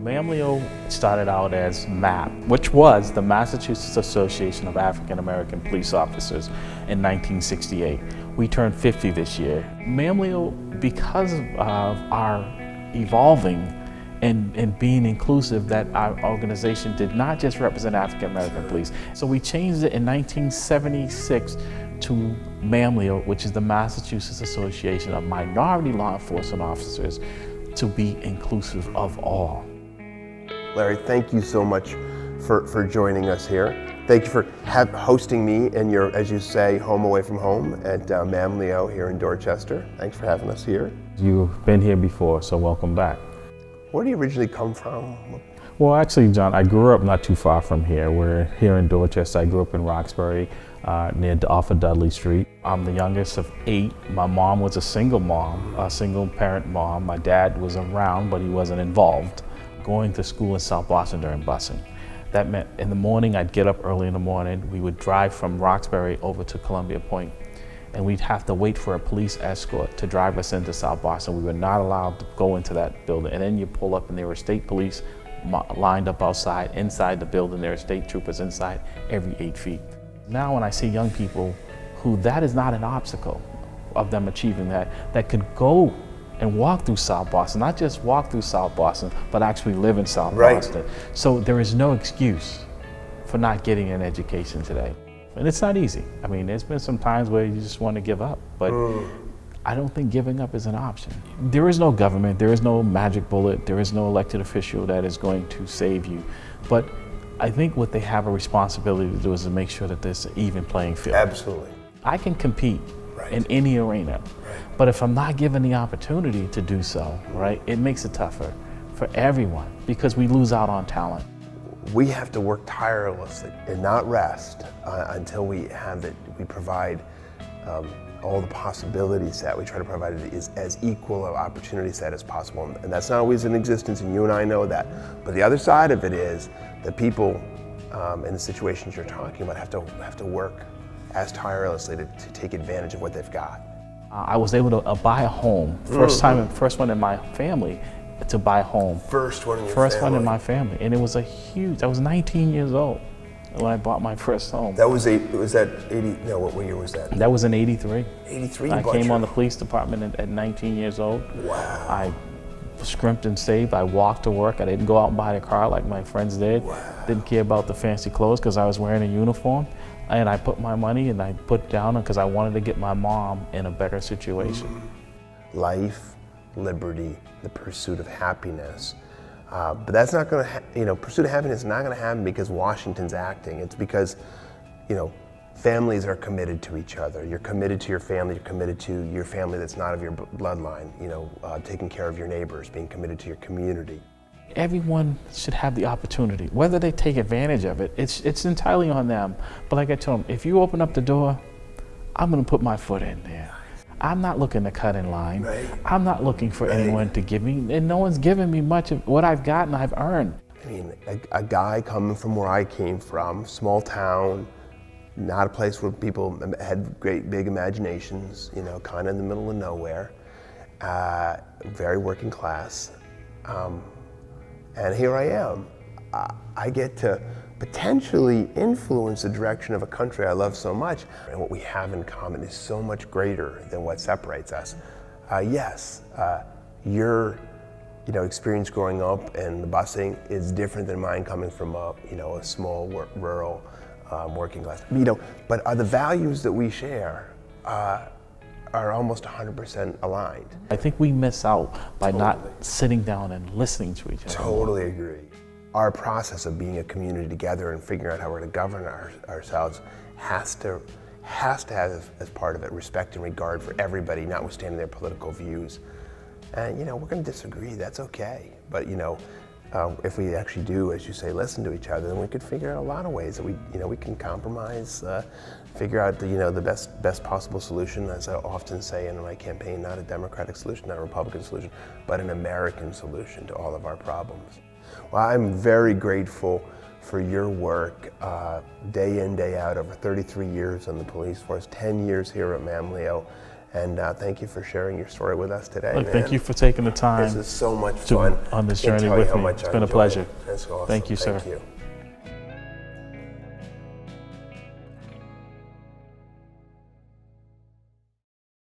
Mamleo started out as MAP, which was the Massachusetts Association of African American Police Officers in 1968. We turned 50 this year. Mamleo, because of our evolving and being inclusive, that our organization did not just represent African American police. So we changed it in 1976 to Mamleo, which is the Massachusetts Association of Minority Law Enforcement Officers, to be inclusive of all. Larry, thank you so much for joining us here. Thank you for hosting me in your, as you say, home away from home at Mamleo here in Dorchester. Thanks for having us here. You've been here before, so welcome back. Where do you originally come from? Well, actually, John, I grew up not too far from here. We're here in Dorchester. I grew up in Roxbury, off of Dudley Street. I'm the youngest of 8. My mom was a single mom, a single parent mom. My dad was around, but he wasn't involved. Going to school in South Boston during busing. That meant in the morning, I'd get up early in the morning. We would drive from Roxbury over to Columbia Point, and we'd have to wait for a police escort to drive us into South Boston. We were not allowed to go into that building. And then you pull up and there were state police lined up outside. Inside the building, there are state troopers inside every 8 feet. Now when I see young people who that is not an obstacle of them achieving that could go and walk through South Boston, not just walk through South Boston, but actually live in South Boston. So there is no excuse for not getting an education today. And it's not easy. I mean, there's been some times where you just want to give up, but I don't think giving up is an option. There is no government, there is no magic bullet, there is no elected official that is going to save you. But I think what they have a responsibility to do is to make sure that there's an even playing field. Absolutely. I can compete in any arena, but if I'm not given the opportunity to do so, it makes it tougher for everyone because we lose out on talent. We have to work tirelessly and not rest until we have it. We provide all the possibility set. We try to provide it as equal an opportunity set as possible. And that's not always in existence, and you and I know that. But the other side of it is that people in the situations you're talking about have to work as tirelessly to take advantage of what they've got. I was able to buy a home. First one in my family to buy a home. First one in your First family. one in my family. And it was I was 19 years old when I bought my first home. Was that 80, no, what year was that? That was in 83. 83, I came on the police department at 19 years old. Wow. I scrimped and saved. I walked to work. I didn't go out and buy a car like my friends did. Wow. Didn't care about the fancy clothes because I was wearing a uniform. And I put my money and I put down because I wanted to get my mom in a better situation. Life, liberty, the pursuit of happiness. But that's not going to, pursuit of happiness is not going to happen because Washington's acting. It's because, families are committed to each other. You're committed to your family. You're committed to your family that's not of your bloodline. Taking care of your neighbors, being committed to your community. Everyone should have the opportunity. Whether they take advantage of it, it's entirely on them. But like I told them, if you open up the door, I'm going to put my foot in there. I'm not looking to cut in line. I'm not looking for anyone to give me, and no one's given me much of what I've gotten, I've earned. I mean, a guy coming from where I came from, small town, not a place where people had great big imaginations, kind of in the middle of nowhere, very working class. And here I am. I get to potentially influence the direction of a country I love so much. And what we have in common is so much greater than what separates us. Yes, your experience growing up in the busing is different than mine coming from a small rural working class. But the values that we share are almost 100% aligned. I think we miss out by not sitting down and listening to each other. Totally agree. Our process of being a community together and figuring out how we're going to govern ourselves has to have as part of it respect and regard for everybody, notwithstanding their political views. And we're going to disagree. That's okay. But if we actually do, as you say, listen to each other, then we could figure out a lot of ways that we can compromise, figure out the best possible solution. As I often say in my campaign, not a Democratic solution, not a Republican solution, but an American solution to all of our problems. Well, I'm very grateful for your work, day in, day out, over 33 years on the police force, 10 years here at Mamleo, And thank you for sharing your story with us today. Look, man. thank you for taking the time This is so much fun. on this I can't journey tell you with how me. much It's I been a enjoy pleasure. it. That's awesome. Thank you, sir. Thank you.